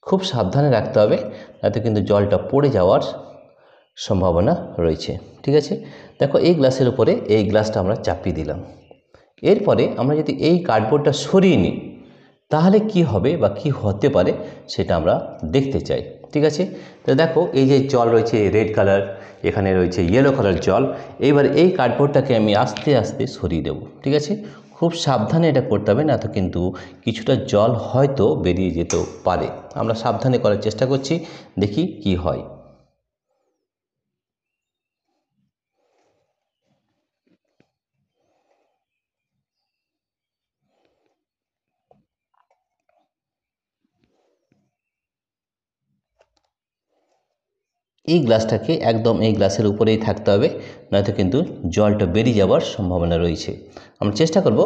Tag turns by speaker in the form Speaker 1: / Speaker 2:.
Speaker 1: খুব সাবধানে রাখতে হবে, তাতে কিন্তু জলটা পড়ে যাওয়ার সম্ভাবনা রয়েছে। ঠিক আছে, দেখো এই গ্লাসের উপরে এই গ্লাসটা আমরা চাপিয়ে দিলাম। এরপরে আমরা যদি এই কার্ডবোর্ডটা সরিয়ে নিই তাহলে কি হবে বা কি হতে পারে সেটা আমরা দেখতে চাই। ঠিক আছে, তো দেখো এই যে জল রয়েছে রেড কালার, এখানে রয়েছে ইয়েলো কালার জল। এইবার এই কার্ডবোর্ডটাকে আমি আস্তে আস্তে সরিয়ে দেব। ঠিক আছে, খুব সাবধানে এটা করতে হবে, না তো কিন্তু কিছুটা জল হয়তো বেরিয়ে যেতেও পারে। আমরা সাবধানে করার চেষ্টা করছি, দেখি কি হয়। এই গ্লাসটাকে একদম এই গ্লাসের উপরেই থাকতে হবে, নয়তো কিন্তু জলটা বেরিয়ে যাওয়ার সম্ভাবনা রয়েছে। আমরা চেষ্টা করব